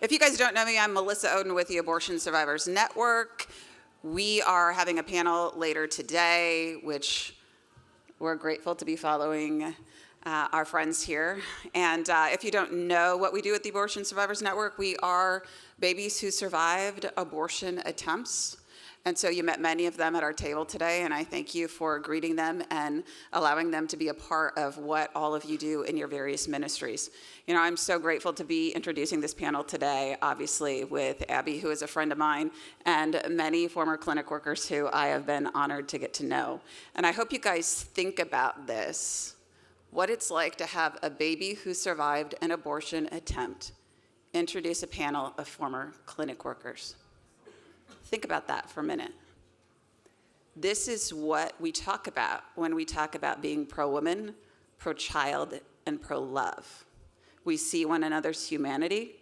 If you guys don't know me, I'm Melissa Oden with the Abortion Survivors Network. We are having a panel later today, which we're grateful to be following our friends here. And if you don't know what we do at the Abortion Survivors Network, we are babies who survived abortion attempts. And so you met many of them at our table today, and I thank you for greeting them and allowing them to be a part of what all of you do in your various ministries. You know, I'm so grateful to be introducing this panel today, obviously, with Abby, who is a friend of mine, and many former clinic workers who I have been honored to get to know. And I hope you guys think about this, what it's like to have a baby who survived an abortion attempt introduce a panel of former clinic workers. Think about that for a minute. This is what we talk about when we talk about being pro-woman, pro-child, and pro-love. We see one another's humanity,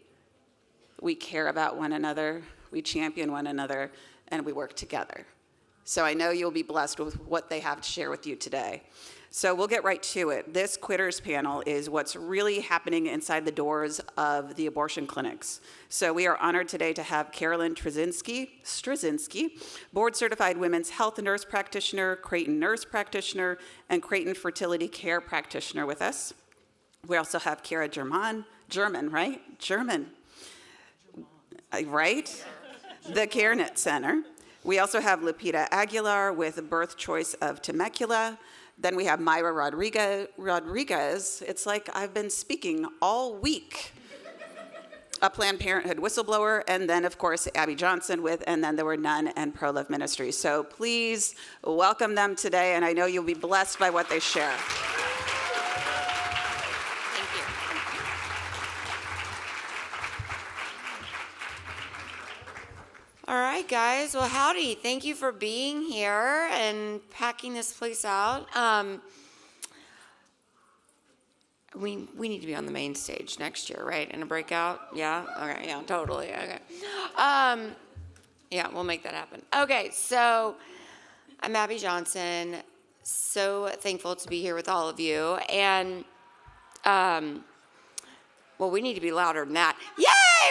we care about one another, we champion one another, and we work together. So I know you'll be blessed with what they have to share with you today. So we'll get right to it. This quitters panel is what's really happening inside the doors of the abortion clinics. So we are honored today to have Carolyn Straczynski, board-certified women's health nurse practitioner, Creighton nurse practitioner, and Creighton fertility care practitioner with us. We also have Kara German, right? Right? The CareNet Center. We also have Lupita Aguilar with Birth Choice of Temecula. Then we have Myra Rodriguez. It's like I've been speaking all week. A Planned Parenthood whistleblower, and then, of course, Abby Johnson with And Then There Were None and Pro-Love Ministries. So please welcome them today, and I know you'll be blessed by what they share. Thank you. All right, guys. Well, howdy. Thank you for being here and packing this place out. We need to be on the main stage next year, right? In a breakout? Yeah? Okay, yeah, totally. Okay. Yeah, we'll make that happen. Okay, so I'm Abby Johnson. So thankful to be here with all of you. And, well, we need to be louder than that. Yay!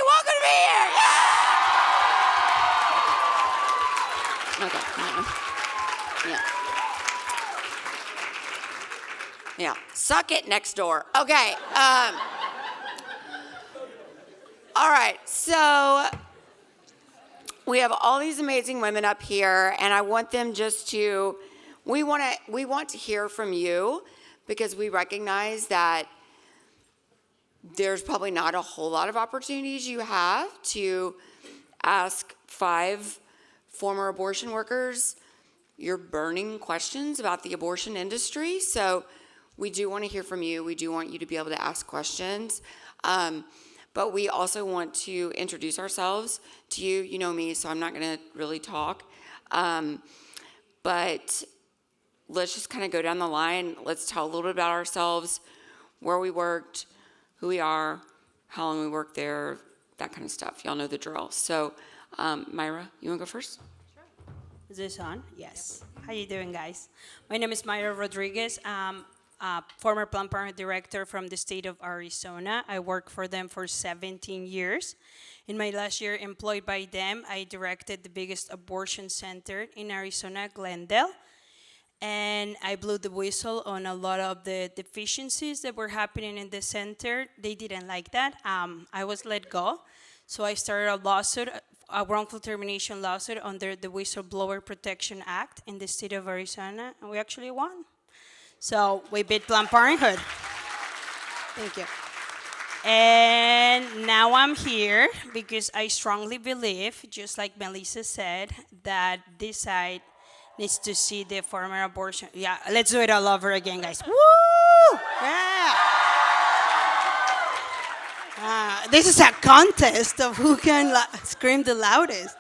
Welcome to be here! Okay. Yeah. Yeah. Suck it next door. Okay. All right. So we have all these amazing women up here, and I want them just to. We want to hear from you because we recognize that there's probably not a whole lot of opportunities you have to ask 5 former abortion workers your burning questions about the abortion industry. So we do want to hear from you. We do want you to be able to ask questions. But we also want to introduce ourselves to you. You know me, so I'm not going to really talk. But let's just kind of go down the line. Let's tell a little bit about ourselves, where we worked, who we are, how long we worked there, that kind of stuff. Y'all know the drill. So Myra, you want to go first? Sure. Is this on? Yes. How you doing, guys? My name is Myra Rodriguez. Former Planned Parenthood director from the state of Arizona. I worked for them for 17 years. In my last year employed by them, I directed the biggest abortion center in Arizona, Glendale. And I blew the whistle on a lot of the deficiencies that were happening in the center. They didn't like that. I was let go. So I started a lawsuit, a wrongful termination lawsuit under the Whistleblower Protection Act in the state of Arizona, and we actually won. So we beat Planned Parenthood. Thank you. And now I'm here because I strongly believe, just like Melissa said, that this side needs to see the former abortion. Yeah, let's do it all over again, guys. Woo! Yeah. This is a contest of who can scream the loudest.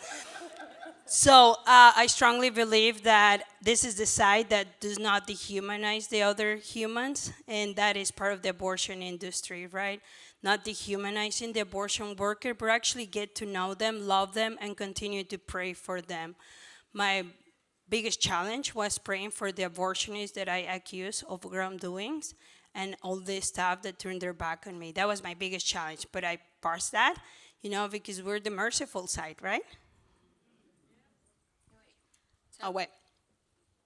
So I strongly believe that this is the side that does not dehumanize the other humans, and that is part of the abortion industry, right? Not dehumanizing the abortion worker, but actually get to know them, love them, and continue to pray for them. My biggest challenge was praying for the abortionists that I accuse of wrongdoings and all the staff that turned their back on me. That was my biggest challenge, but I passed that. because we're the merciful side, right? Oh, wait.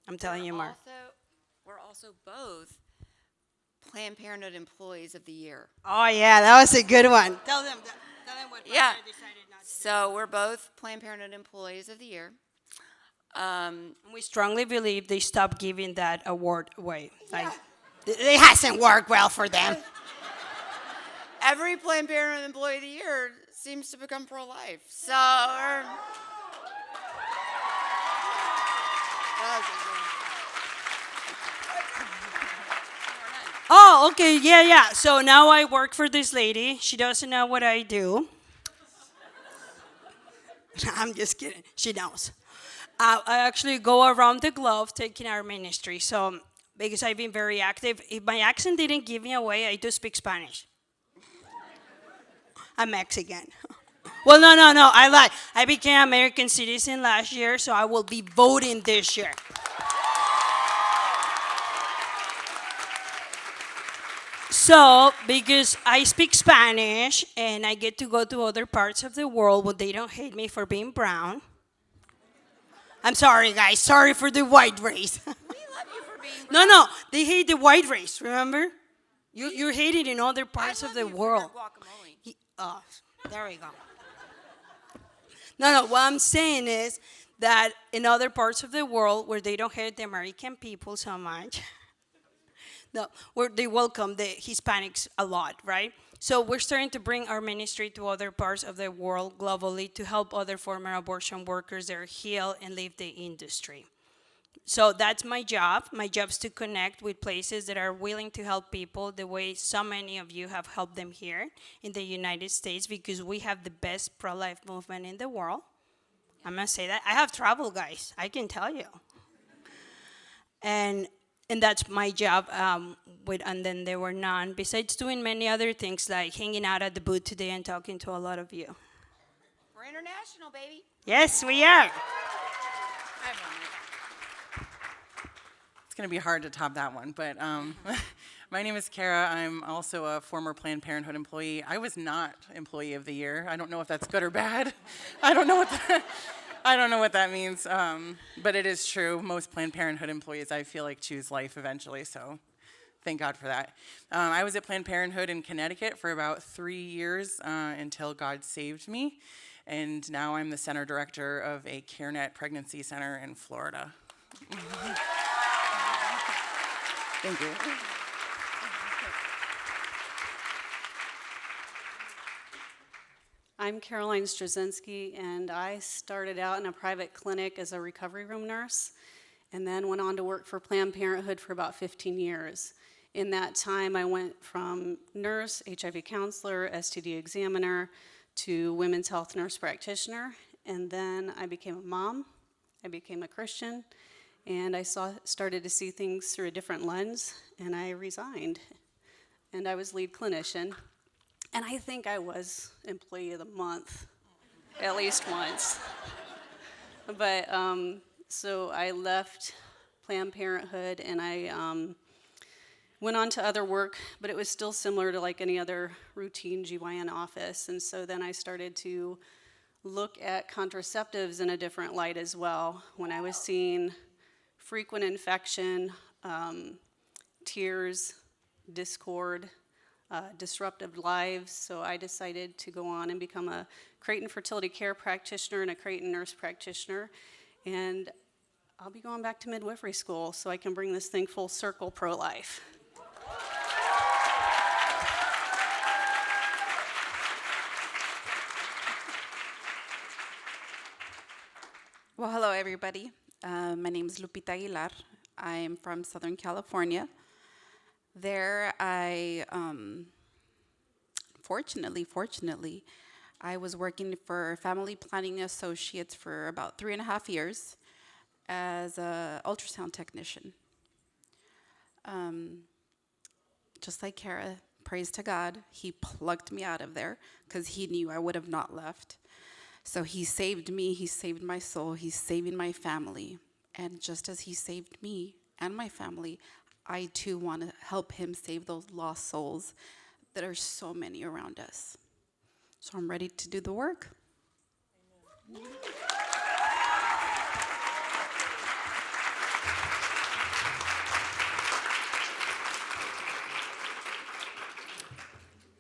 I'm telling you more. We're also both Planned Parenthood Employees of the Year. Oh, yeah, that was a good one. Tell them what Yeah. I decided not to do. So we're both Planned Parenthood Employees of the Year. And we strongly believe they stopped giving that award away. Like, it hasn't worked well for them. Every Planned Parenthood Employee of the Year seems to become pro-life. So Oh, okay, yeah. So now I work for this lady. She doesn't know what I do. I'm just kidding. She knows. I actually go around the globe taking our ministry. So because I've been very active, if my accent didn't give me away, I do speak Spanish. I'm Mexican. Well, no, I lied. I became American citizen last year, so I will be voting this year. So, because I speak Spanish and I get to go to other parts of the world where they don't hate me for being brown. I'm sorry, guys. Sorry for the white race. we love you for being brown. No, they hate the white race, remember? You're hated in other parts of the world. Oh, there we go. No, what I'm saying is that in other parts of the world where they don't hate the American people so much, no, where they welcome the Hispanics a lot, right? So we're starting to bring our ministry to other parts of the world globally to help other former abortion workers there heal and leave the industry. So that's my job. My job is to connect with places that are willing to help people the way so many of you have helped them here in the United States, because we have the best pro-life movement in the world. I'm going to say that. I have traveled, guys. I can tell you. And that's my job. And then there were none, besides doing many other things like hanging out at the booth today and talking to a lot of you. We're international, baby. Yes, we are. It's going to be hard to top that one, but my name is Kara. I'm also a former Planned Parenthood employee. I was not Employee of the Year. I don't know if that's good or bad. I don't know what that means, but it is true. Most Planned Parenthood employees, I feel like, choose life eventually, so thank God for that. I was at Planned Parenthood in Connecticut for about 3 years until God saved me, and now I'm the center director of a CareNet pregnancy center in Florida. Thank you. I'm Caroline Straczynski, and I started out in a private clinic as a recovery room nurse, and then went on to work for Planned Parenthood for about 15 years. In that time, I went from nurse, HIV counselor, STD examiner, to women's health nurse practitioner, and then I became a mom, I became a Christian, and I started to see things through a different lens, and I resigned. And I was lead clinician, and I think I was Employee of the Month, at least once. But so I left Planned Parenthood, and I went on to other work, but it was still similar to like any other routine GYN office. And so then I started to look at contraceptives in a different light as well. When I was seeing frequent infection, tears, discord, disruptive lives, so I decided to go on and become a Creighton fertility care practitioner and a Creighton nurse practitioner. And I'll be going back to midwifery school so I can bring this thing full circle pro-life. Well, hello, everybody. My name is Lupita Aguilar. I'm from Southern California. There, I, fortunately, I was working for Family Planning Associates for about 3.5 years as an ultrasound technician. Just like Kara, praise to God, he plucked me out of there because he knew I would have not left. So he saved me, he saved my soul, he's saving my family. And just as he saved me and my family, I too want to help him save those lost souls that are so many around us. So I'm ready to do the work.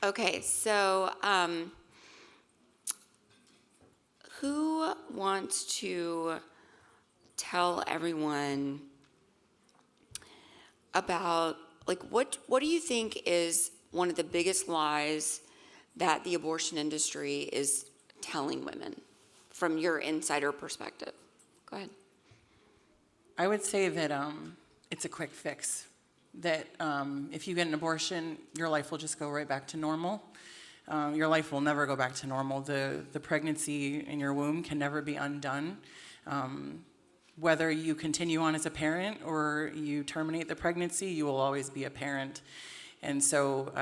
Okay, so who wants to tell everyone about, like, what do you think is one of the biggest lies that the abortion industry is telling women from your insider perspective? Go ahead. I would say that it's a quick fix. That if you get an abortion, your life will just go right back to normal. Your life will never go back to normal. The pregnancy in your womb can never be undone. Whether you continue on as a parent or you terminate the pregnancy, you will always be a parent. And so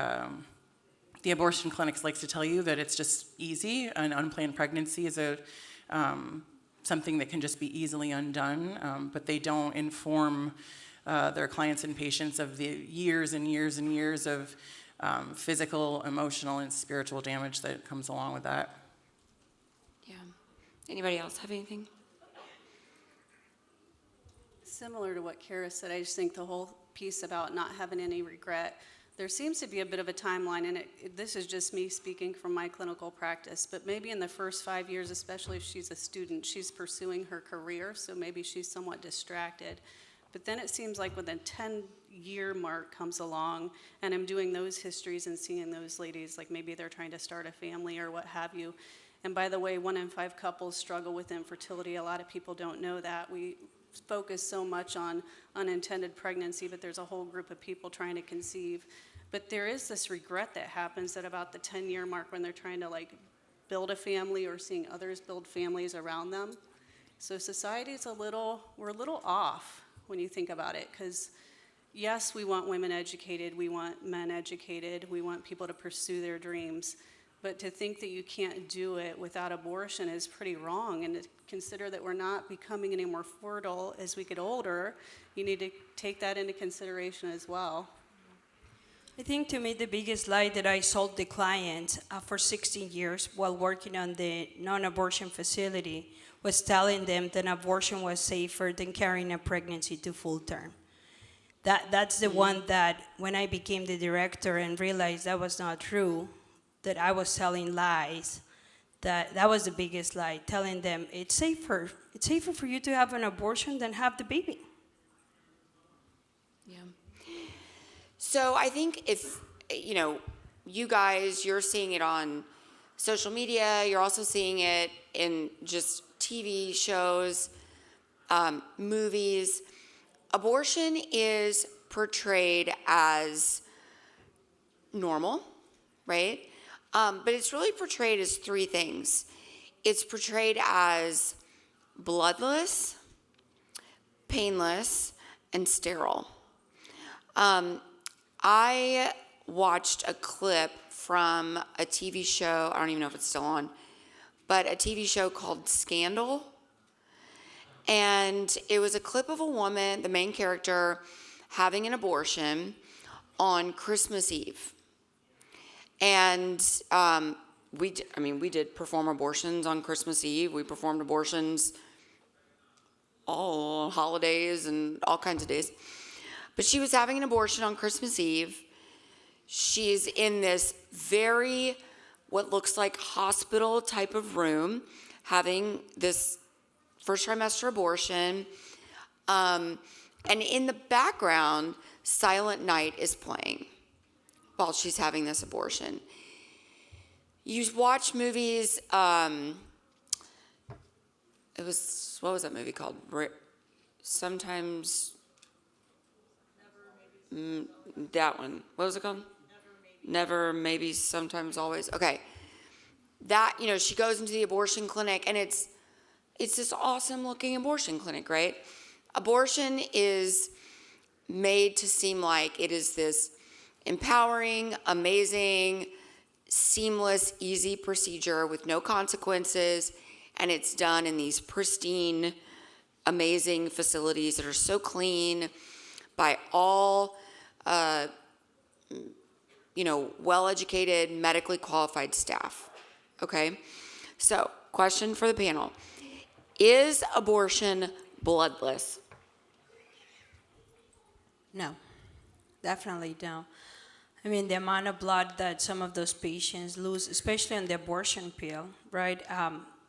the abortion clinics likes to tell you that it's just easy. An unplanned pregnancy is something that can just be easily undone, but they don't inform their clients and patients of the years and years and years of physical, emotional, and spiritual damage that comes along with that. Yeah. Anybody else have anything? Similar to what Kara said, I just think the whole piece about not having any regret, there seems to be a bit of a timeline, and this is just me speaking from my clinical practice, but maybe in the first 5 years, especially if she's a student, she's pursuing her career, so maybe she's somewhat distracted. But then it seems like when the 10-year mark comes along, and I'm doing those histories and seeing those ladies, like maybe they're trying to start a family or what have you. And by the way, 1 in 5 couples struggle with infertility. A lot of people don't know that. We focus so much on unintended pregnancy, but there's a whole group of people trying to conceive. But there is this regret that happens at about the 10-year mark when they're trying to like build a family or seeing others build families around them. So society's we're a little off when you think about it, because yes, we want women educated, we want men educated, we want people to pursue their dreams, but to think that you can't do it without abortion is pretty wrong. And to consider that we're not becoming any more fertile as we get older, you need to take that into consideration as well. I think to me the biggest lie that I sold the client for 16 years while working on the non-abortion facility was telling them that abortion was safer than carrying a pregnancy to full term. That's the one that when I became the director and realized that was not true, that I was telling lies, that was the biggest lie, telling them it's safer for you to have an abortion than have the baby. Yeah. So I think if, you guys, you're seeing it on social media, you're also seeing it in just TV shows, movies. Abortion is portrayed as normal, right? But it's really portrayed as 3 things. It's portrayed as bloodless, painless, and sterile. I watched a clip from a TV show, I don't even know if it's still on, but a TV show called Scandal. And it was a clip of a woman, the main character, having an abortion on Christmas Eve. And we did perform abortions on Christmas Eve. We performed abortions all holidays and all kinds of days. But she was having an abortion on Christmas Eve. She's in this what looks like hospital type of room, having this first trimester abortion. And in the background, Silent Night is playing while she's having this abortion. You watch movies, what was that movie called? That one. What was it called? Never, maybe, sometimes, always. Okay. That, she goes into the abortion clinic, and it's this awesome looking abortion clinic, right? Abortion is made to seem like it is this empowering, amazing, seamless, easy procedure with no consequences, and it's done in these pristine, amazing facilities that are so clean by all, well-educated, medically qualified staff. Okay? So, question for the panel. Is abortion bloodless? No, definitely no. I mean, the amount of blood that some of those patients lose, especially on the abortion pill, right?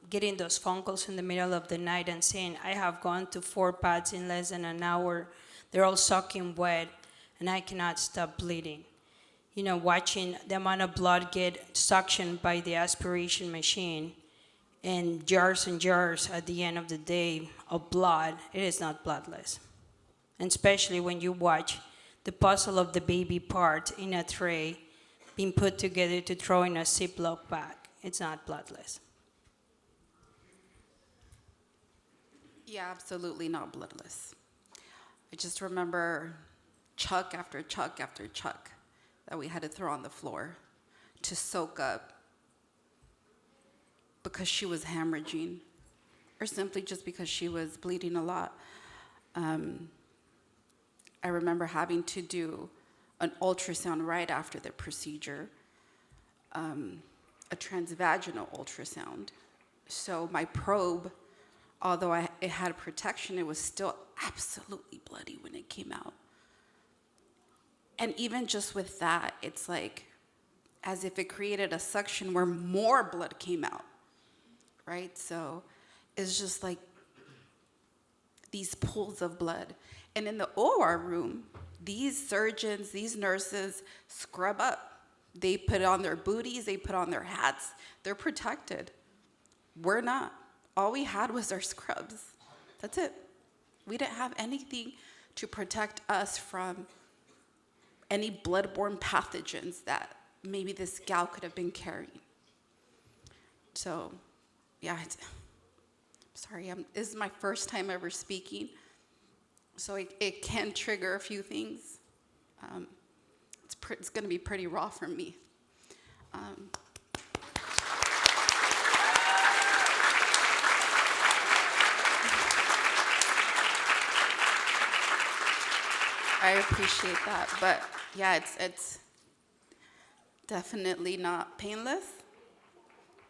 Getting those phone calls in the middle of the night and saying, I have gone to 4 pads in less than an hour. They're all soaking wet, and I cannot stop bleeding. You know, watching the amount of blood get suctioned by the aspiration machine and jars at the end of the day of blood, it is not bloodless. And especially when you watch the puzzle of the baby part in a tray being put together to throw in a Ziploc bag. It's not bloodless. Yeah, absolutely not bloodless. I just remember chuck after chuck after chuck that we had to throw on the floor to soak up because she was hemorrhaging or simply just because she was bleeding a lot. I remember having to do an ultrasound right after the procedure, a transvaginal ultrasound. So my probe, although it had protection, it was still absolutely bloody when it came out. And even just with that, it's like as if it created a suction where more blood came out, right? So it's just like these pools of blood. And in the OR room, these surgeons, these nurses scrub up. They put on their booties, they put on their hats. They're protected. We're not. All we had was our scrubs. That's it. We didn't have anything to protect us from any bloodborne pathogens that maybe this gal could have been carrying. So, yeah, sorry, this is my first time ever speaking, so it can trigger a few things. It's going to be pretty raw for me. I appreciate that, but yeah, it's definitely not painless,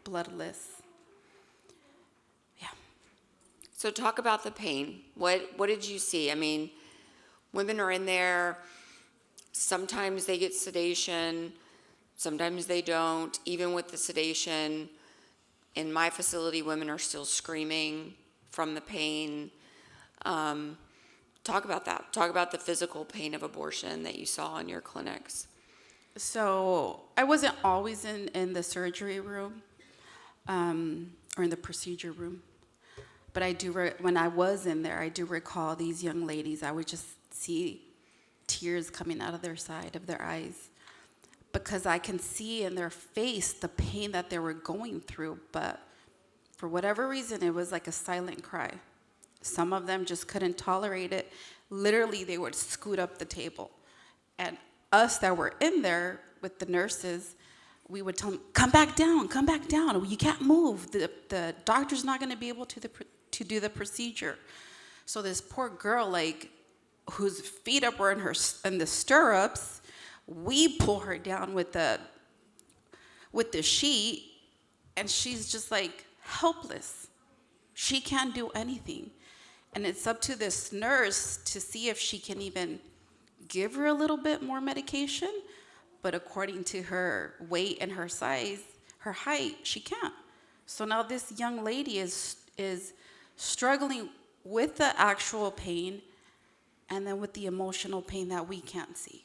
bloodless. Yeah. So talk about the pain. What did you see? I mean, women are in there. Sometimes they get sedation. Sometimes they don't. Even with the sedation, in my facility, women are still screaming from the pain. Talk about that. Talk about the physical pain of abortion that you saw in your clinics. So I wasn't always in the surgery room or in the procedure room. But I do, when I was in there, I do recall these young ladies, I would just see tears coming out of their side of their eyes because I can see in their face the pain that they were going through. But for whatever reason, it was like a silent cry. Some of them just couldn't tolerate it. Literally, they would scoot up the table. And us that were in there with the nurses, we would tell them, come back down, you can't move. The doctor's not gonna be able to do the procedure. So this poor girl, like, whose feet up were in the stirrups, we pull her down with the sheet, and she's just like helpless. She can't do anything. And it's up to this nurse to see if she can even give her a little bit more medication, but according to her weight and her size, her height, she can't. So now this young lady is struggling with the actual pain and then with the emotional pain that we can't see.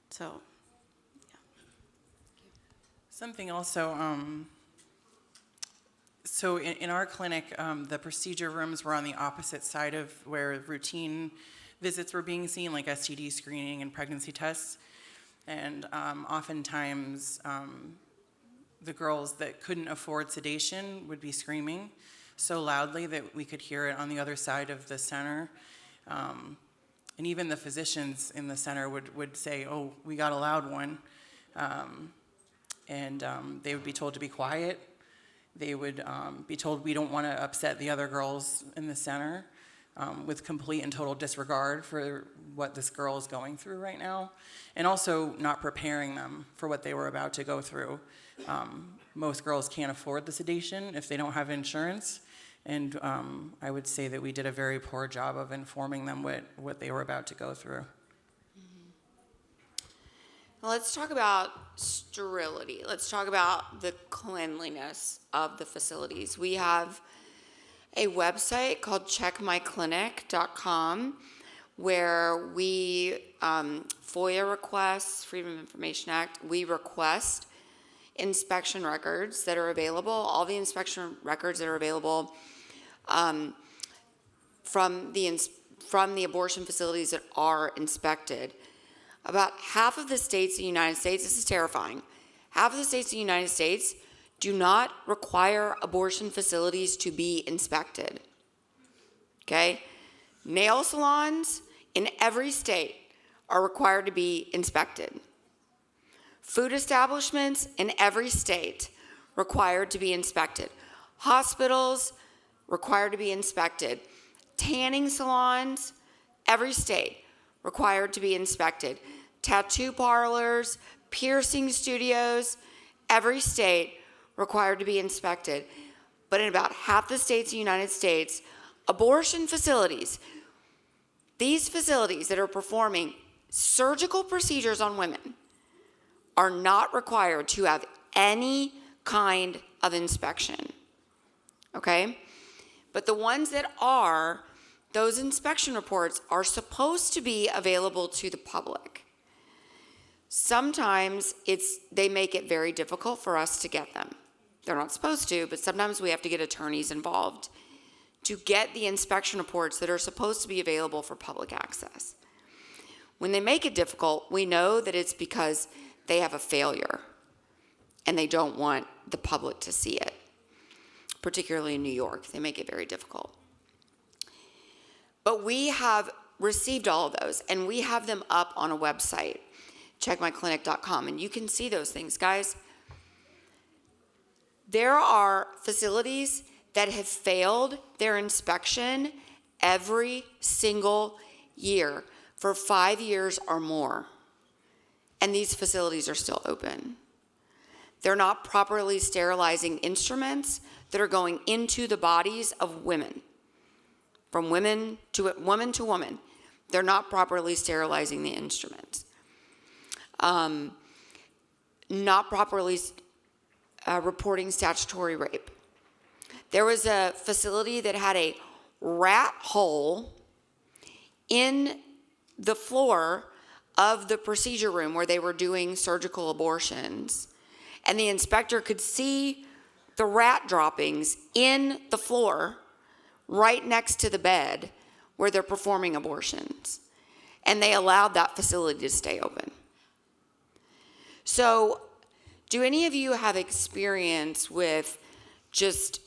So, yeah. Something also, so in our clinic, the procedure rooms were on the opposite side of where routine visits were being seen, like STD screening and pregnancy tests. And oftentimes, the girls that couldn't afford sedation would be screaming so loudly that we could hear it on the other side of the center. And even the physicians in the center would say, oh, we got a loud one. And they would be told to be quiet. They would be told we don't want to upset the other girls in the center, with complete and total disregard for what this girl is going through right now, and also not preparing them for what they were about to go through. most girls can't afford the sedation if they don't have insurance. And I would say that we did a very poor job of informing them what they were about to go through. Now let's talk about sterility. Let's talk about the cleanliness of the facilities. We have a website called checkmyclinic.com where we, FOIA requests, Freedom of Information Act, we request inspection records that are available, all the inspection records that are available from the abortion facilities that are inspected. About half of the states in the United States, this is terrifying, half of the states in the United States do not require abortion facilities to be inspected. Okay? Nail salons in every state are required to be inspected. Food establishments in every state required to be inspected. Hospitals required to be inspected. Tanning salons, every state required to be inspected. Tattoo parlors, piercing studios, every state required to be inspected. But in about half the states in the United States, abortion facilities, these facilities that are performing surgical procedures on women, are not required to have any kind of inspection. Okay? But the ones that are, those inspection reports are supposed to be available to the public. Sometimes they make it very difficult for us to get them. They're not supposed to, but sometimes we have to get attorneys involved to get the inspection reports that are supposed to be available for public access. When they make it difficult, we know that it's because they have a failure and they don't want the public to see it. Particularly in New York, they make it very difficult. But we have received all of those, and we have them up on a website, checkmyclinic.com, and you can see those things, guys. There are facilities that have failed their inspection every single year for 5 years or more, and these facilities are still open. They're not properly sterilizing instruments that are going into the bodies of women, from women to woman. They're not properly sterilizing the instruments. Not properly reporting statutory rape. There was a facility that had a rat hole in the floor of the procedure room where they were doing surgical abortions, and the inspector could see the rat droppings in the floor right next to the bed where they're performing abortions. And they allowed that facility to stay open. So, do any of you have experience with just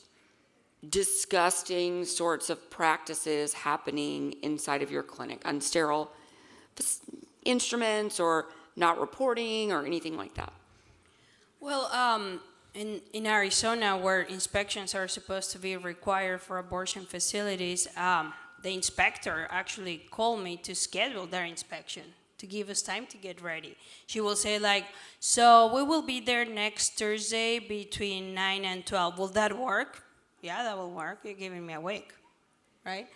disgusting sorts of practices happening inside of your clinic, unsterile instruments or not reporting or anything like that? Well, in Arizona, where inspections are supposed to be required for abortion facilities, the inspector actually called me to schedule their inspection, to give us time to get ready. She will say like, so we will be there next Thursday between 9 and 12. Will that work? Yeah, that will work. You're giving me a week, right?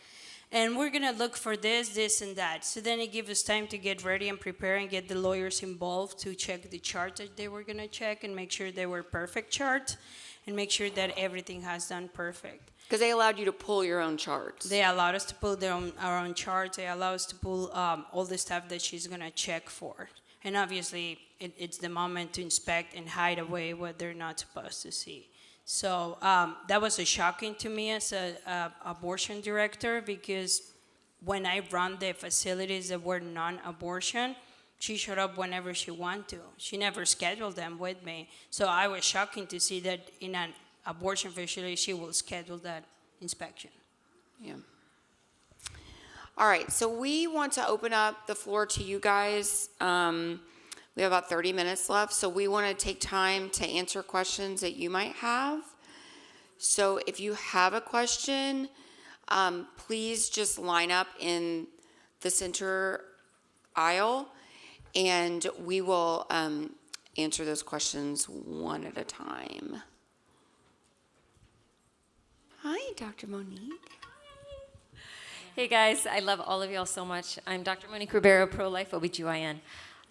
And we're going to look for this, and that. So then it gives us time to get ready and prepare and get the lawyers involved to check the chart that they were going to check and make sure they were perfect charts and make sure that everything has done perfect. Because they allowed you to pull your own charts. They allowed us to pull our own charts. They allowed us to pull all the stuff that she's going to check for. And obviously, it's the moment to inspect and hide away what they're not supposed to see. So that was shocking to me as an abortion director, because when I run the facilities that were non-abortion, she showed up whenever she wanted to. She never scheduled them with me. So I was shocking to see that in an abortion facility, she will schedule that inspection. Yeah. All right, so we want to open up the floor to you guys. We have about 30 minutes left, so we want to take time to answer questions that you might have. So if you have a question, please just line up in the center aisle, and we will answer those questions one at a time. Hi, Dr. Monique. Hey guys, I love all of y'all so much. I'm Dr. Monique Ribeiro, pro-life OBGYN.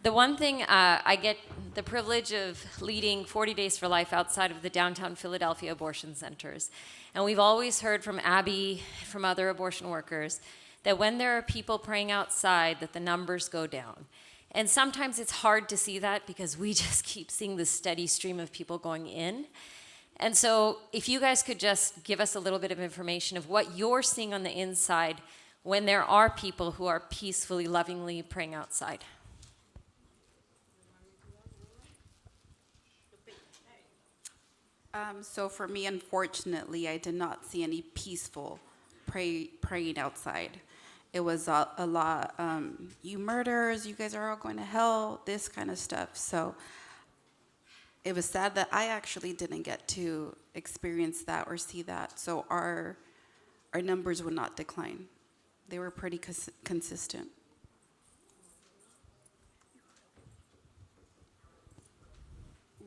The one thing I get the privilege of leading 40 Days for Life outside of the downtown Philadelphia abortion centers. And we've always heard from Abby, from other abortion workers, that when there are people praying outside, that the numbers go down. And sometimes it's hard to see that because we just keep seeing this steady stream of people going in. And so if you guys could just give us a little bit of information of what you're seeing on the inside when there are people who are peacefully, lovingly praying outside. So for me, unfortunately, I did not see any peaceful praying outside. It was a lot, you murderers, you guys are all going to hell, this kind of stuff. So it was sad that I actually didn't get to experience that or see that. So our numbers would not decline. They were pretty consistent.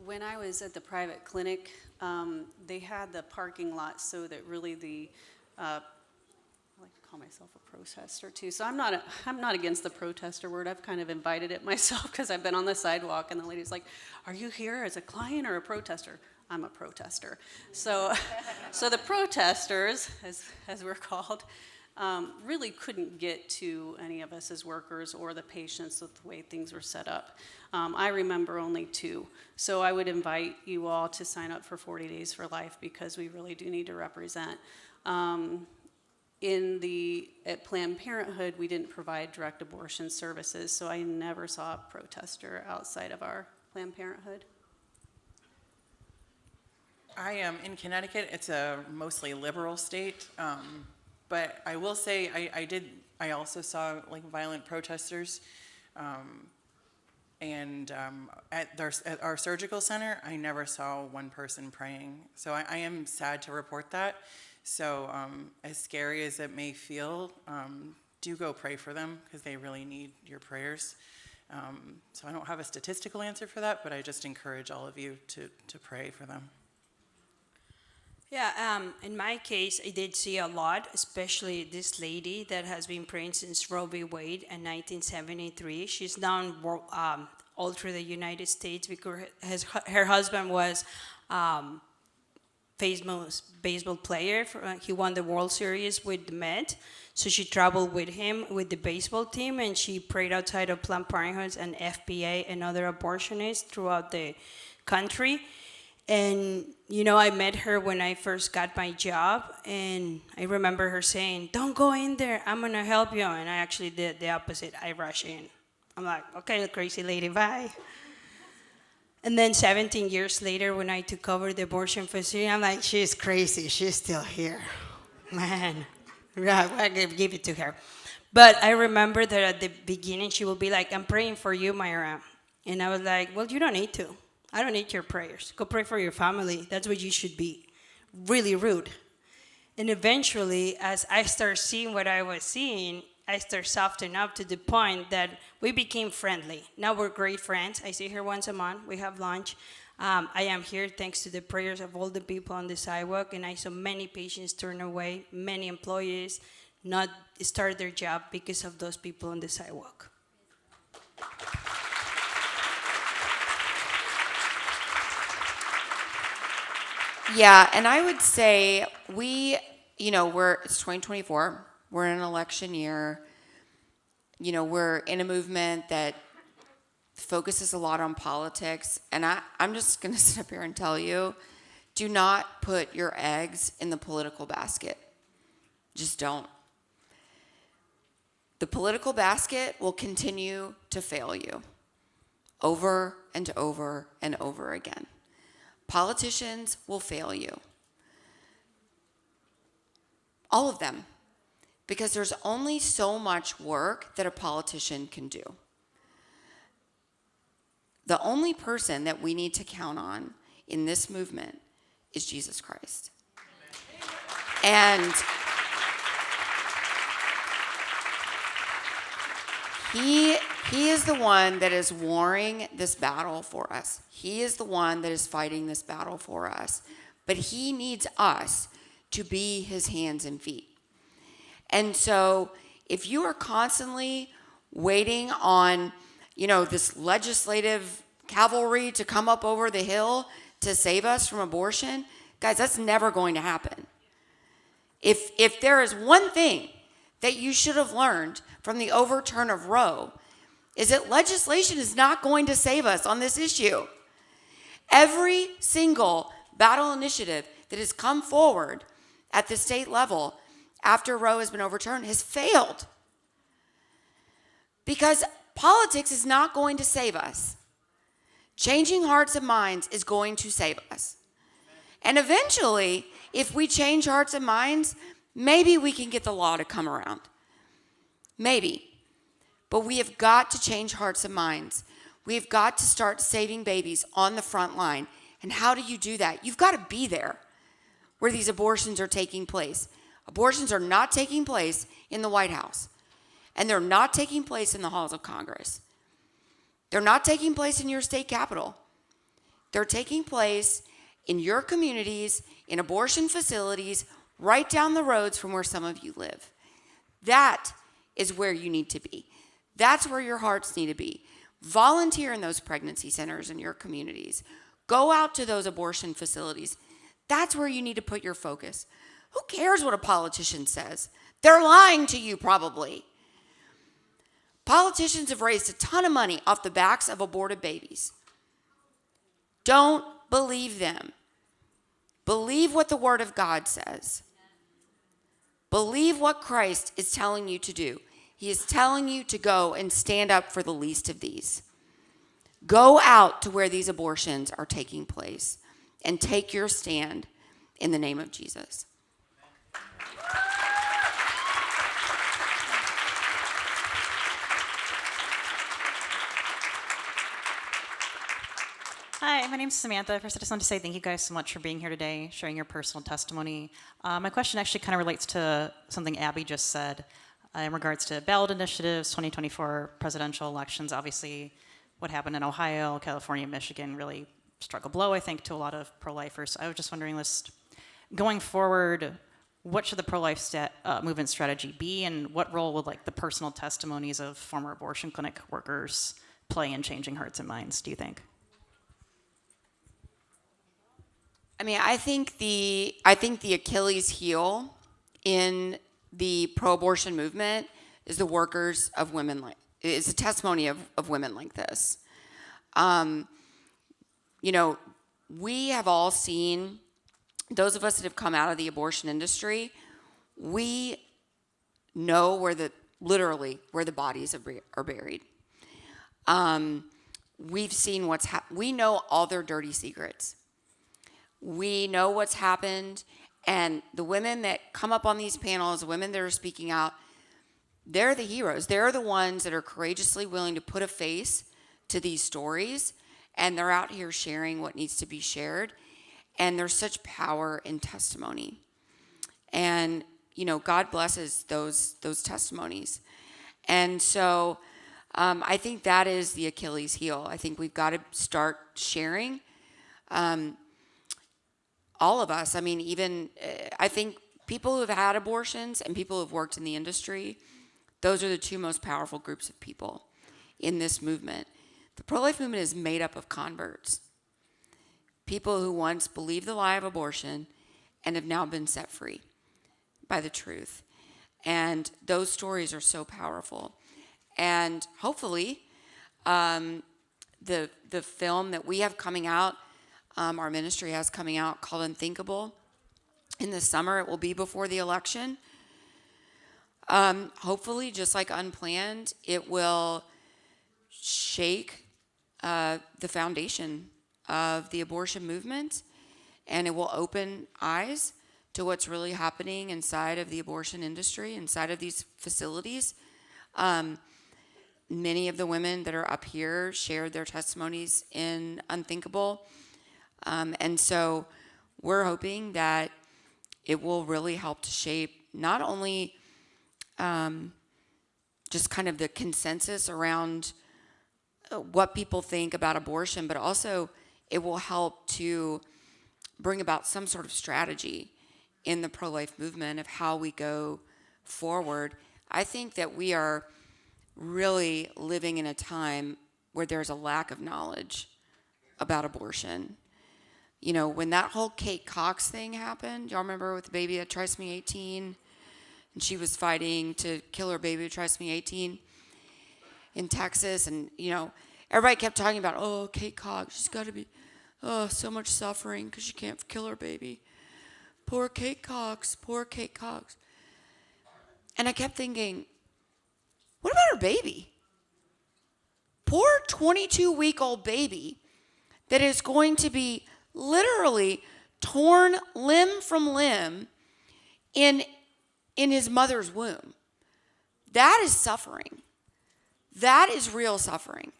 When I was at the private clinic, they had the parking lot so that really I like to call myself a protester too. So I'm not against the protester word. I've kind of invited it myself because I've been on the sidewalk and the lady's like, "Are you here as a client or a protester?" I'm a protester. So the protesters, as we're called, really couldn't get to any of us as workers or the patients with the way things were set up. I remember only 2. So I would invite you all to sign up for 40 Days for Life because we really do need to represent. At Planned Parenthood, we didn't provide direct abortion services, so I never saw a protester outside of our Planned Parenthood. I am in Connecticut. It's a mostly liberal state, but I will say I also saw like violent protesters, and at our surgical center, I never saw one person praying. So I am sad to report that. So as scary as it may feel, do go pray for them because they really need your prayers. So I don't have a statistical answer for that, but I just encourage all of you to pray for them. Yeah, in my case, I did see a lot, especially this lady that has been praying since Roe v. Wade in 1973. She's known all through the United States because her husband was famous baseball player. He won the World Series with the Mets. So she traveled with him with the baseball team, and she prayed outside of Planned Parenthood and FBA and other abortionists throughout the country. And, you know, I met her when I first got my job, and I remember her saying, "Don't go in there, I'm going to help you." And I actually did the opposite. I rushed in. I'm like, "Okay, crazy lady, bye." And then 17 years later, when I took over the abortion facility, I'm like, "She's crazy, she's still here." Man, right, I can give it to her. But I remember that at the beginning, she would be like, "I'm praying for you, Myra." And I was like, "Well, you don't need to. I don't need your prayers. Go pray for your family. That's what you should be." Really rude. And eventually, as I started seeing what I was seeing, I started softening up to the point that we became friendly. Now we're great friends. I see her once a month. We have lunch. I am here thanks to the prayers of all the people on the sidewalk, and I saw many patients turn away, many employees not start their job because of those people on the sidewalk. Yeah, and I would say it's 2024. We're in an election year. You know, we're in a movement that focuses a lot on politics. And I'm just going to sit up here and tell you, do not put your eggs in the political basket. Just don't. The political basket will continue to fail you over and over and over again. Politicians will fail you. All of them. Because there's only so much work that a politician can do. The only person that we need to count on in this movement is Jesus Christ. And He is the one that is warring this battle for us. He is the one that is fighting this battle for us. But he needs us to be his hands and feet. And so if you are constantly waiting on, this legislative cavalry to come up over the hill to save us from abortion, guys, that's never going to happen. If there is one thing that you should have learned from the overturn of Roe, is that legislation is not going to save us on this issue. Every single battle initiative that has come forward at the state level after Roe has been overturned has failed. Because politics is not going to save us. Changing hearts and minds is going to save us. And eventually, if we change hearts and minds, maybe we can get the law to come around. Maybe. But we have got to change hearts and minds. We have got to start saving babies on the front line. And how do you do that? You've got to be there where these abortions are taking place. Abortions are not taking place in the White House. And they're not taking place in the halls of Congress. They're not taking place in your state capitol. They're taking place in your communities, in abortion facilities, right down the roads from where some of you live. That is where you need to be. That's where your hearts need to be. Volunteer in those pregnancy centers in your communities. Go out to those abortion facilities. That's where you need to put your focus. Who cares what a politician says? They're lying to you probably. Politicians have raised a ton of money off the backs of aborted babies. Don't believe them. Believe what the Word of God says. Believe what Christ is telling you to do. He is telling you to go and stand up for the least of these. Go out to where these abortions are taking place and take your stand in the name of Jesus. Hi, my name's Samantha. First, I just want to say thank you guys so much for being here today, sharing your personal testimony. My question actually kind of relates to something Abby just said in regards to ballot initiatives, 2024 presidential elections. Obviously, what happened in Ohio, California, Michigan really struck a blow, I think, to a lot of pro-lifers. I was just wondering, going forward, what should the pro-life movement strategy be, and what role would the personal testimonies of former abortion clinic workers play in changing hearts and minds, do you think? I think the Achilles heel in the pro-abortion movement is the workers of women is a testimony of women like this. We have all seen, those of us that have come out of the abortion industry, we know literally where the bodies are buried. We've seen we know all their dirty secrets. We know what's happened, and the women that come up on these panels, the women that are speaking out, they're the heroes. They're the ones that are courageously willing to put a face to these stories, and they're out here sharing what needs to be shared, and there's such power in testimony. And, God blesses those testimonies. And so I think that is the Achilles heel. I think we've got to start sharing. All of us. I think people who have had abortions and people who have worked in the industry, those are the two most powerful groups of people in this movement. The pro-life movement is made up of converts. People who once believed the lie of abortion and have now been set free by the truth. And those stories are so powerful. And hopefully, the film that we have coming out, our ministry has coming out called Unthinkable. In the summer, it will be before the election. Hopefully, just like Unplanned, it will shake the foundation of the abortion movement, and it will open eyes to what's really happening inside of the abortion industry, inside of these facilities. Many of the women that are up here shared their testimonies in Unthinkable. And so we're hoping that it will really help to shape not only just kind of the consensus around what people think about abortion, but also it will help to bring about some sort of strategy in the pro-life movement of how we go forward. I think that we are really living in a time where there's a lack of knowledge about abortion. You know, when that whole Kate Cox thing happened, y'all remember with the baby at trisomy 18? And she was fighting to kill her baby with trisomy 18 in Texas. And, you know, everybody kept talking about, oh, Kate Cox, she's got to be, oh, so much suffering because she can't kill her baby. Poor Kate Cox, poor Kate Cox. And I kept thinking, what about her baby? Poor 22-week-old baby that is going to be literally torn limb from limb in his mother's womb. That is suffering. That is real suffering.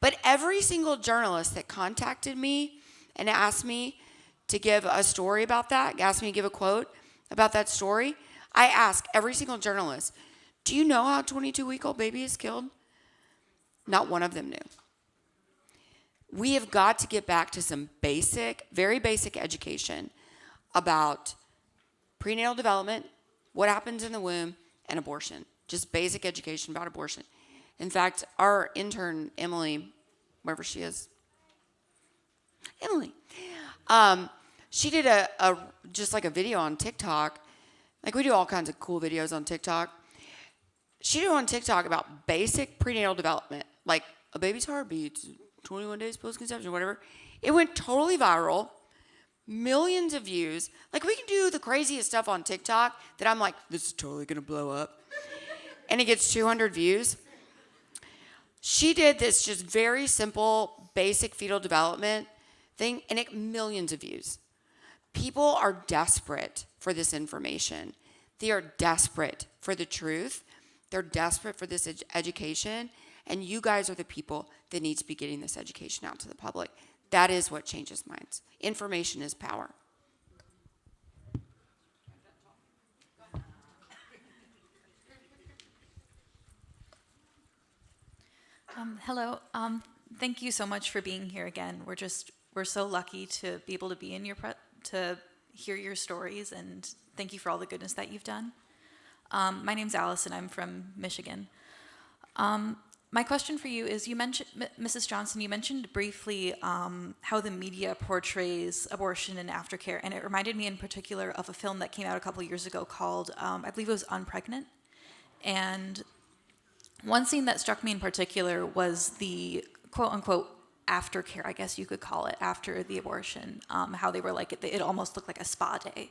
But every single journalist that contacted me and asked me to give a story about that, asked me to give a quote about that story, I ask every single journalist, do you know how a 22-week-old baby is killed? Not one of them knew. We have got to get back to some basic, very basic education about prenatal development, what happens in the womb, and abortion. Just basic education about abortion. In fact, our intern, Emily, wherever she is, Emily, she did just like a video on TikTok. Like we do all kinds of cool videos on TikTok. She did on TikTok about basic prenatal development, like a baby's heartbeat, 21 days post-conception, whatever. It went totally viral, millions of views. Like we can do the craziest stuff on TikTok that I'm like, this is totally gonna blow up. And it gets 200 views. She did this just very simple, basic fetal development thing, and it millions of views. People are desperate for this information. They are desperate for the truth. They're desperate for this education, and you guys are the people that need to be getting this education out to the public. That is what changes minds. Information is power. Hello. Thank you so much for being here again. We're so lucky to be able to be in to hear your stories, and thank you for all the goodness that you've done. My name's Allison. I'm from Michigan. My question for you is, you mentioned, Mrs. Johnson, you mentioned briefly how the media portrays abortion and aftercare, and it reminded me in particular of a film that came out a couple years ago called, I believe it was Unpregnant. And one scene that struck me in particular was the quote-unquote aftercare, I guess you could call it, after the abortion, how they were like, it almost looked like a spa day.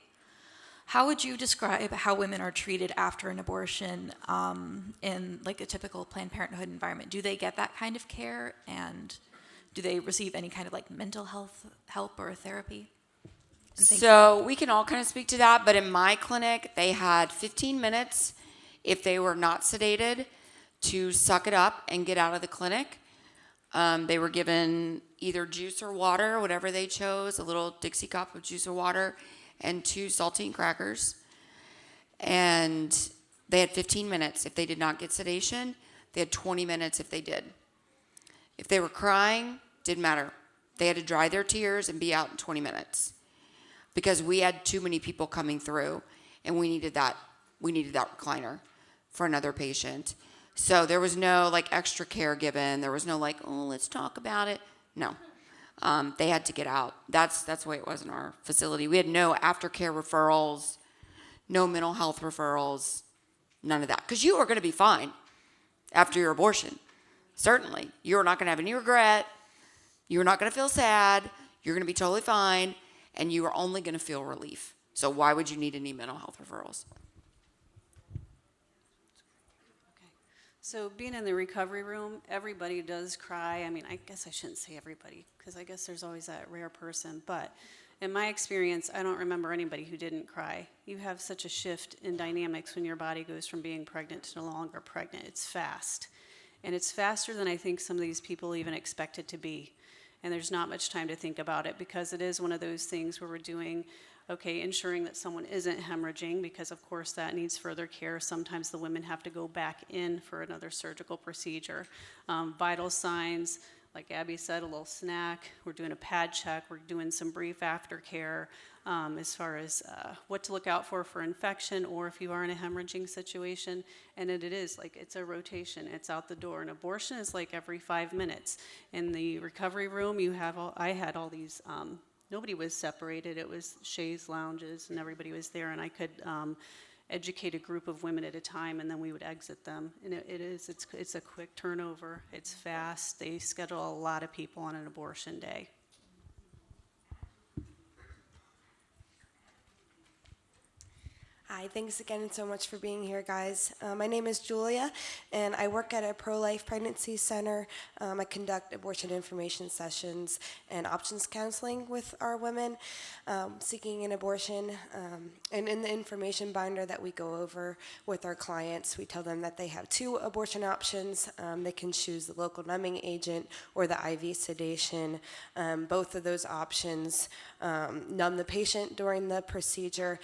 How would you describe how women are treated after an abortion in like a typical Planned Parenthood environment? Do they get that kind of care, and do they receive any kind of like mental health help or therapy? So we can all kind of speak to that, but in my clinic, they had 15 minutes if they were not sedated to suck it up and get out of the clinic. They were given either juice or water, whatever they chose, a little Dixie cup of juice or water, and 2 saltine crackers. And they had 15 minutes if they did not get sedation. They had 20 minutes if they did. If they were crying, didn't matter. They had to dry their tears and be out in 20 minutes. Because we had too many people coming through, and we needed that recliner for another patient. So there was no like extra care given. There was no like, oh, let's talk about it. No. They had to get out. That's the way it was in our facility. We had no aftercare referrals, no mental health referrals, none of that. Because you are going to be fine after your abortion. Certainly. You're not going to have any regret. You're not going to feel sad. You're going to be totally fine. And you are only going to feel relief. So why would you need any mental health referrals? So being in the recovery room, everybody does cry. I mean, I guess I shouldn't say everybody, because I guess there's always that rare person. But in my experience, I don't remember anybody who didn't cry. You have such a shift in dynamics when your body goes from being pregnant to no longer pregnant. It's fast. And it's faster than I think some of these people even expect it to be. And there's not much time to think about it, because it is one of those things where we're doing Okay, ensuring that someone isn't hemorrhaging, because of course that needs further care. Sometimes the women have to go back in for another surgical procedure. Vital signs, like Abby said, a little snack. We're doing a pad check. We're doing some brief aftercare as far as what to look out for infection, or if you are in a hemorrhaging situation. And it is like, it's a rotation. It's out the door. An abortion is like every 5 minutes. In the recovery room, I had all these. Nobody was separated. It was chaise lounges, and everybody was there, and I could educate a group of women at a time, and then we would exit them. And it's a quick turnover. It's fast. They schedule a lot of people on an abortion day. Hi, thanks again so much for being here, guys. My name is Julia, and I work at a pro-life pregnancy center. I conduct abortion information sessions and options counseling with our women seeking an abortion. And in the information binder that we go over with our clients, we tell them that they have 2 abortion options. They can choose the local numbing agent or the IV sedation. Both of those options numb the patient during the procedure.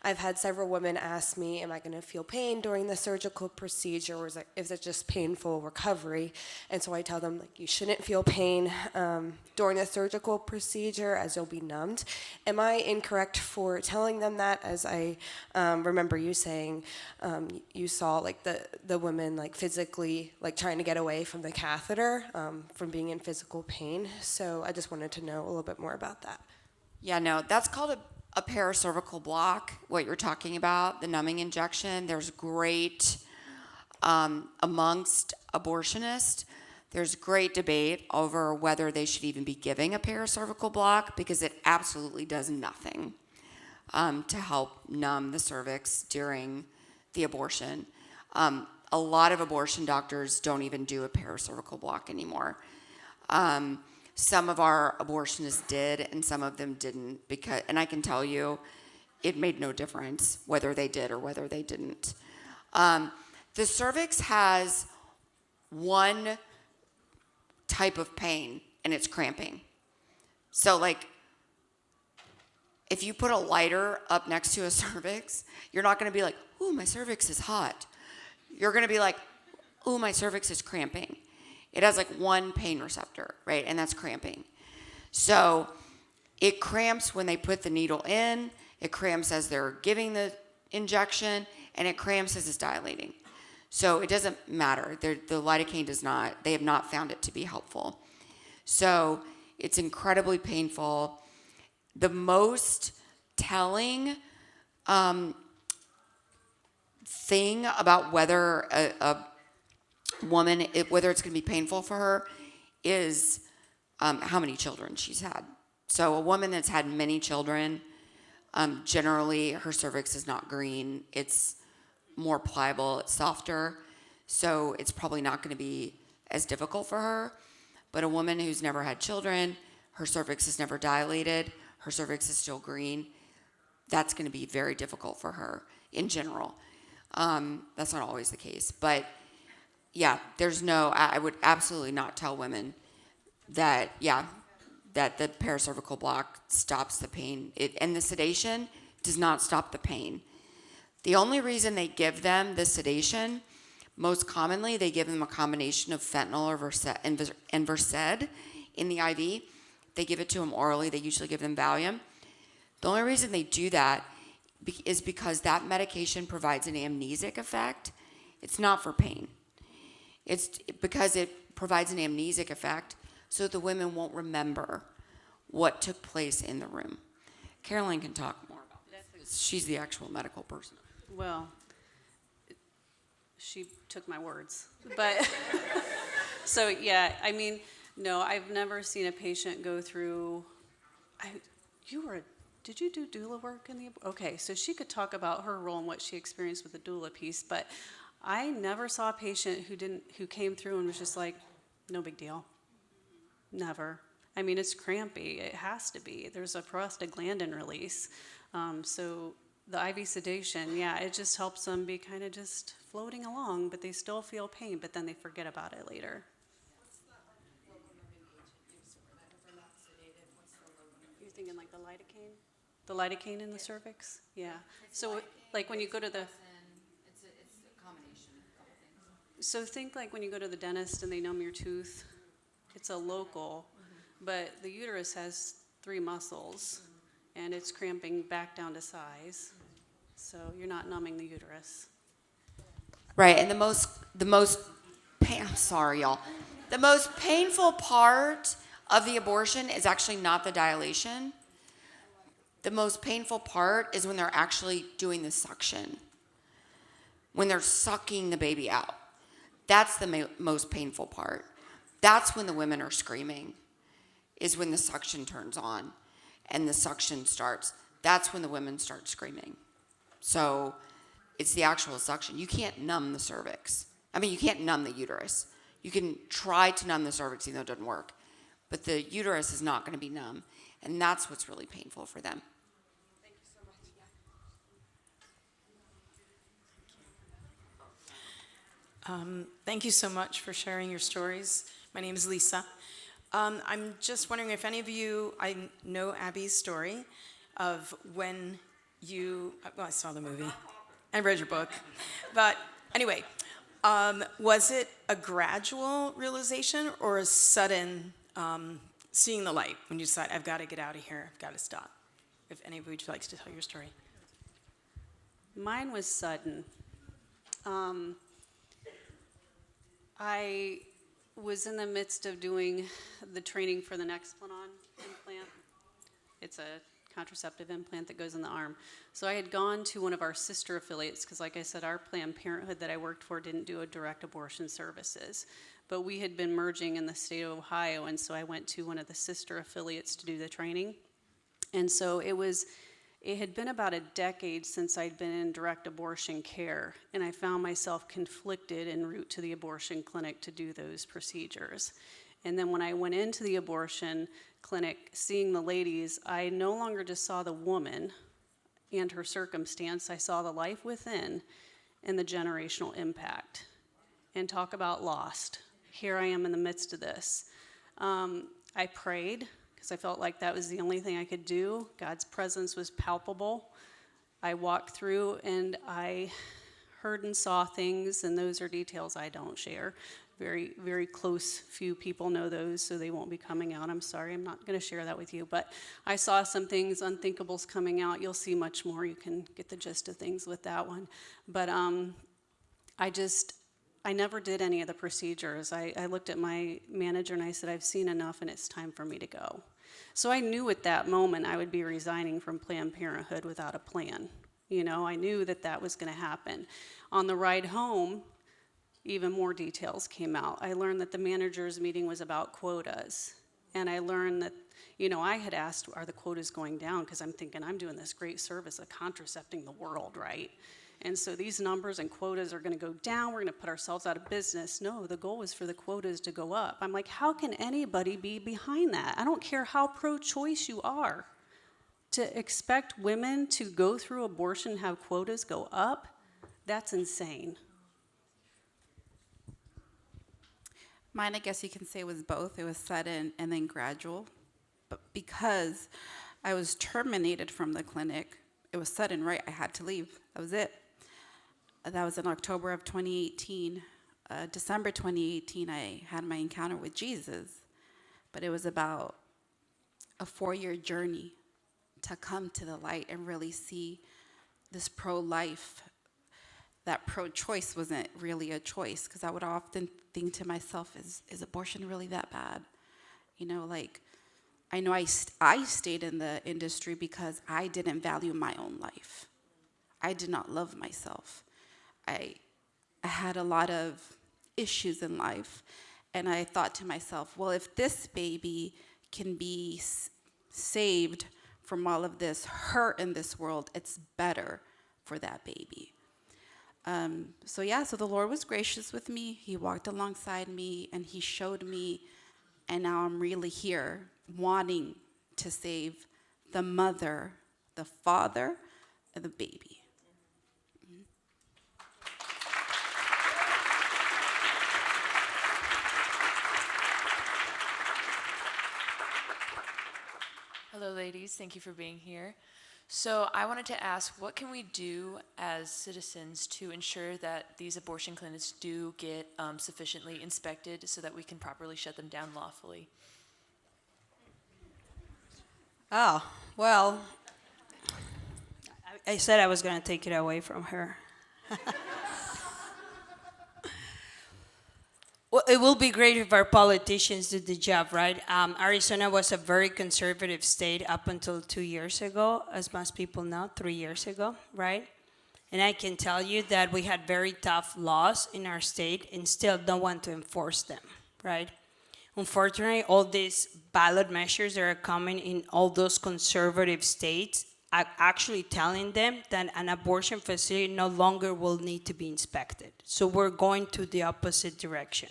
I've had several women ask me, am I going to feel pain during the surgical procedure, or is it just painful recovery? And so I tell them, like, you shouldn't feel pain during the surgical procedure, as you'll be numbed. Am I incorrect for telling them that? As I remember you saying, you saw like the women like physically like trying to get away from the catheter from being in physical pain. So I just wanted to know a little bit more about that. Yeah, no, that's called a paracervical block, what you're talking about, the numbing injection. There's great, amongst abortionists, there's great debate over whether they should even be giving a paracervical block, because it absolutely does nothing to help numb the cervix during the abortion. A lot of abortion doctors don't even do a paracervical block anymore. Some of our abortionists did, and some of them didn't, and I can tell you, it made no difference whether they did or whether they didn't. The cervix has one type of pain, and it's cramping. So, like, if you put a lighter up next to a cervix, you're not going to be like, ooh, my cervix is hot. You're going to be like, ooh, my cervix is cramping. It has like one pain receptor, right? And that's cramping. So it cramps when they put the needle in, it cramps as they're giving the injection, and it cramps as it's dilating. So it doesn't matter. The lidocaine they have not found it to be helpful. So it's incredibly painful. The most telling thing about whether a woman, whether it's going to be painful for her, is how many children she's had. So a woman that's had many children, generally her cervix is not green. It's more pliable, it's softer. So it's probably not going to be as difficult for her. But a woman who's never had children, her cervix is never dilated, her cervix is still green, that's going to be very difficult for her in general. That's not always the case. But yeah, I would absolutely not tell women that the paracervical block stops the pain. And the sedation does not stop the pain. The only reason they give them the sedation, most commonly, they give them a combination of fentanyl or Versed in the IV. They give it to them orally. They usually give them Valium. The only reason they do that is because that medication provides an amnesic effect. It's not for pain. It's because it provides an amnesic effect so the women won't remember what took place in the room. Caroline can talk more about this. She's the actual medical person. Well, she took my words. But, so yeah, I mean, no, I've never seen a patient go through, did you do doula work in the, okay, so she could talk about her role and what she experienced with the doula piece, but I never saw a patient who came through and was just like, no big deal. Never. I mean, it's crampy. It has to be. There's a prostaglandin release. So the IV sedation, yeah, it just helps them be kind of just floating along, but they still feel pain, but then they forget about it later. You're thinking like the lidocaine? The lidocaine in the cervix? Yeah. So like when you go to the... It's a combination of a couple things. So think like when you go to the dentist and they numb your tooth, it's a local, but the uterus has 3 muscles, and it's cramping back down to size. So you're not numbing the uterus. Right, and I'm sorry, y'all. The most painful part of the abortion is actually not the dilation. The most painful part is when they're actually doing the suction, when they're sucking the baby out. That's the most painful part. That's when the women are screaming, is when the suction turns on and the suction starts. That's when the women start screaming. So it's the actual suction. You can't numb the cervix. I mean, you can't numb the uterus. You can try to numb the cervix, even though it doesn't work. But the uterus is not going to be numb. And that's what's really painful for them. Thank you so much. Thank you so much for sharing your stories. My name is Lisa. I'm just wondering if any of you, I know Abby's story of when you, well, I saw the movie. I read your book. But anyway, was it a gradual realization or a sudden seeing the light when you decide, I've got to get out of here, I've got to stop? If any of you would like to tell your story. Mine was sudden. I was in the midst of doing the training for the Nexplanon implant. It's a contraceptive implant that goes in the arm. So I had gone to one of our sister affiliates because, like I said, our Planned Parenthood that I worked for didn't do a direct abortion services. But we had been merging in the state of Ohio, and so I went to one of the sister affiliates to do the training. And so it had been about a decade since I'd been in direct abortion care, and I found myself conflicted en route to the abortion clinic to do those procedures. And then when I went into the abortion clinic, seeing the ladies, I no longer just saw the woman and her circumstance, I saw the life within and the generational impact. And talk about lost. Here I am in the midst of this. I prayed, because I felt like that was the only thing I could do. God's presence was palpable. I walked through and I heard and saw things, and those are details I don't share. Very, very close few people know those, so they won't be coming out. I'm sorry, I'm not going to share that with you. But I saw some things, unthinkables coming out. You'll see much more. You can get the gist of things with that one. But I never did any of the procedures. I looked at my manager and I said, I've seen enough and it's time for me to go. So I knew at that moment I would be resigning from Planned Parenthood without a plan. You know, I knew that that was going to happen. On the ride home, even more details came out. I learned that the manager's meeting was about quotas. And I learned that, you know, I had asked, are the quotas going down? Because I'm thinking I'm doing this great service of contracepting the world, right? And so these numbers and quotas are going to go down. We're going to put ourselves out of business. No, the goal is for the quotas to go up. I'm like, how can anybody be behind that? I don't care how pro-choice you are. To expect women to go through abortion and have quotas go up, that's insane. Mine, I guess you can say, was both. It was sudden and then gradual. But because I was terminated from the clinic, it was sudden, right? I had to leave. That was it. That was in October of 2018. December 2018, I had my encounter with Jesus. But it was about a 4-year journey to come to the light and really see this pro-life. That pro-choice wasn't really a choice, because I would often think to myself, is abortion really that bad? You know, like, I know I stayed in the industry because I didn't value my own life. I did not love myself. I had a lot of issues in life, and I thought to myself, well, if this baby can be saved from all of this hurt in this world, it's better for that baby. So the Lord was gracious with me. He walked alongside me, and he showed me, and now I'm really here wanting to save the mother, the father, and the baby. Hello, ladies. Thank you for being here. So I wanted to ask, what can we do as citizens to ensure that these abortion clinics do get sufficiently inspected so that we can properly shut them down lawfully? Oh, well, I said I was going to take it away from her. Well, it will be great if our politicians did the job, right? Arizona was a very conservative state up until 2 years ago, as most people know, 3 years ago, right? And I can tell you that we had very tough laws in our state and still don't want to enforce them, right? Unfortunately, all these ballot measures that are coming in all those conservative states are actually telling them that an abortion facility no longer will need to be inspected. So we're going to the opposite direction.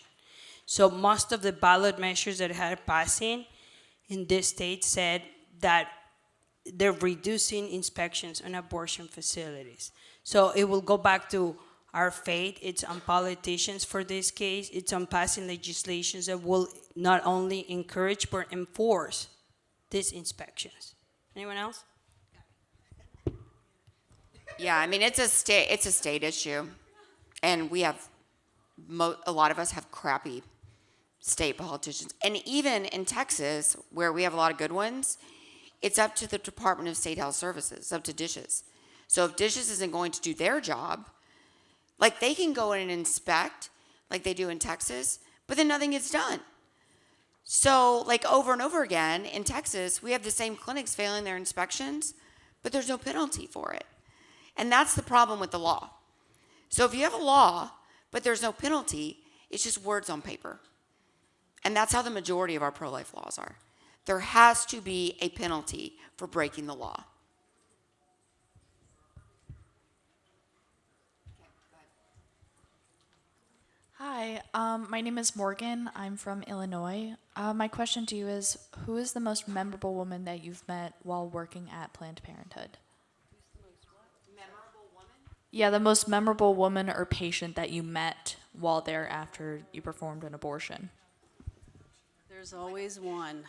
So most of the ballot measures that are passing in this state said that they're reducing inspections on abortion facilities. So it will go back to our fate. It's on politicians for this case. It's on passing legislations that will not only encourage but enforce these inspections. Anyone else? Yeah, I mean, it's a state issue. And we have, a lot of us have crappy state politicians. And even in Texas, where we have a lot of good ones, it's up to the Department of State Health Services, it's up to DSHS. So if DSHS isn't going to do their job, like they can go in and inspect like they do in Texas, but then nothing gets done. So like over and over again in Texas, we have the same clinics failing their inspections, but there's no penalty for it. And that's the problem with the law. So if you have a law, but there's no penalty, it's just words on paper. And that's how the majority of our pro-life laws are. There has to be a penalty for breaking the law. Hi, my name is Morgan. I'm from Illinois. My question to you is, who is the most memorable woman that you've met while working at Planned Parenthood? Memorable woman? Yeah, the most memorable woman or patient that you met while there after you performed an abortion. There's always one.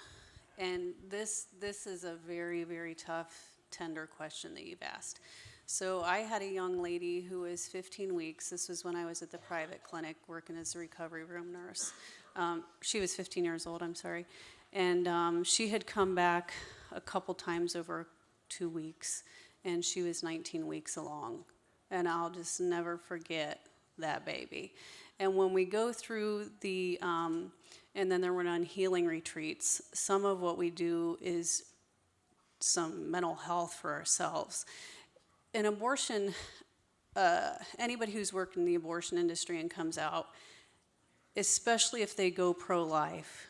And this is a very, very tough, tender question that you've asked. So I had a young lady who was 15 weeks. This was when I was at the private clinic working as a recovery room nurse. She was 15 years old, I'm sorry. And she had come back a couple times over 2 weeks, and she was 19 weeks along. And I'll just never forget that baby. And when we go through the, and then there were on healing retreats, some of what we do is some mental health for ourselves. In abortion, anybody who's worked in the abortion industry and comes out, especially if they go pro-life,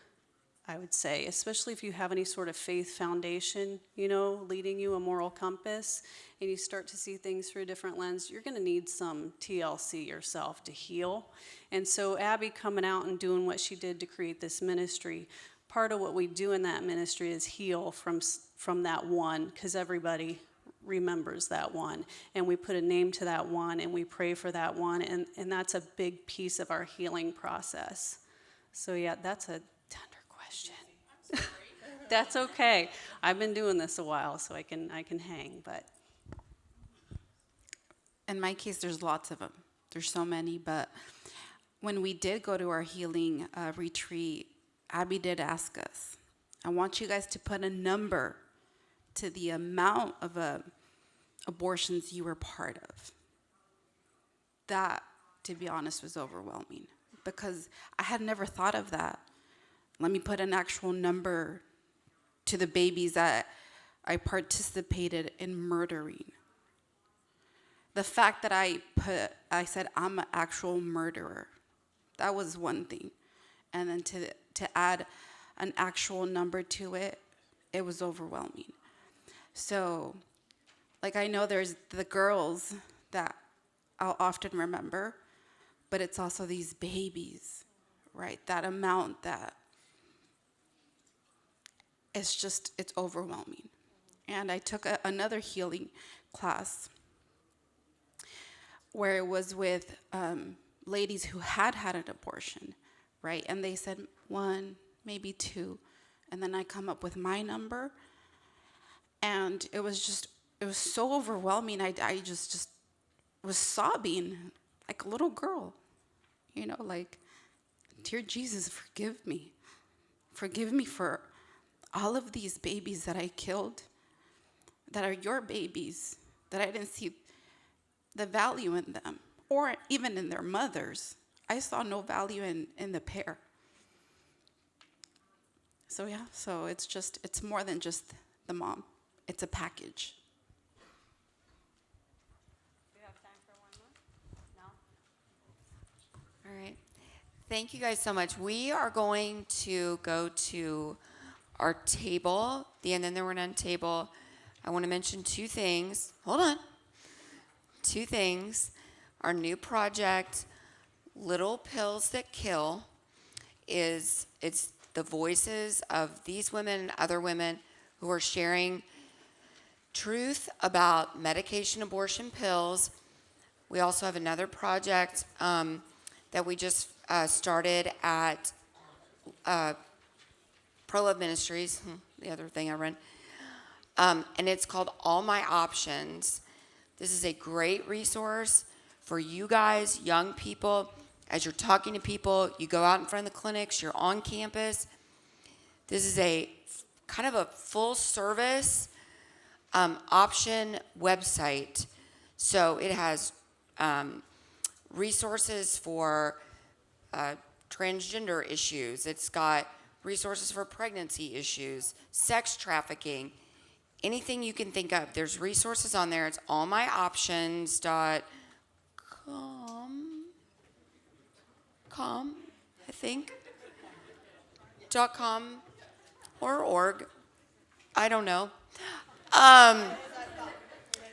I would say, especially if you have any sort of faith foundation, you know, leading you a moral compass, and you start to see things through a different lens, you're going to need some TLC yourself to heal. And so Abby coming out and doing what she did to create this ministry, part of what we do in that ministry is heal from that one, because everybody remembers that one, and we put a name to that one, and we pray for that one, and that's a big piece of our healing process. So yeah, that's a tender question. That's okay. I've been doing this a while, so I can hang, but. In my case, there's lots of them. There's so many, but when we did go to our healing retreat, Abby did ask us, I want you guys to put a number to the amount of abortions you were part of. That, to be honest, was overwhelming because I had never thought of that. Let me put an actual number to the babies that I participated in murdering. The fact that I said I'm an actual murderer, that was one thing. And then to add an actual number to it, it was overwhelming. So, like, I know there's the girls that I'll often remember, but it's also these babies, right? That amount that it's overwhelming. And I took another healing class where it was with ladies who had an abortion, right? And they said 1, maybe 2, and then I come up with my number. And it was it was so overwhelming. I just was sobbing like a little girl, you know, like, dear Jesus, forgive me. Forgive me for all of these babies that I killed, that are your babies, that I didn't see the value in them, or even in their mothers. I saw no value in the pair. So yeah, so it's more than just the mom. It's a package. Do you have time for one more? No? All right. Thank you guys so much. We are going to go to our table, the And Then There Were None table. I want to mention two things. Hold on. Two things. Our new project, Little Pills That Kill, it's the voices of these women and other women who are sharing truth about medication abortion pills. We also have another project that we just started at Pro-Love Ministries, the other thing I run, and it's called All My Options. This is a great resource for you guys, young people. As you're talking to people, you go out in front of the clinics, you're on campus. This is a kind of a full service option website. So it has resources for transgender issues. It's got resources for pregnancy issues, sex trafficking, anything you can think of. There's resources on there. It's allmyoptions.com, I think. .com or org. I don't know.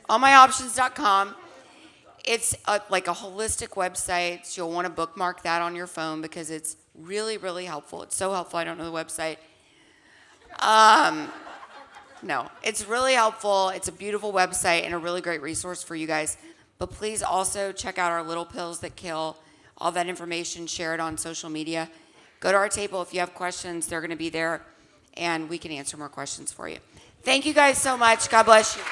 Allmyoptions.com. It's like a holistic website. So you'll want to bookmark that on your phone because it's really, really helpful. It's so helpful. I don't know the website. No, it's really helpful. It's a beautiful website and a really great resource for you guys. But please also check out our Little Pills That Kill. All that information, share it on social media. Go to our table if you have questions. They're going to be there, and we can answer more questions for you. Thank you guys so much. God bless you.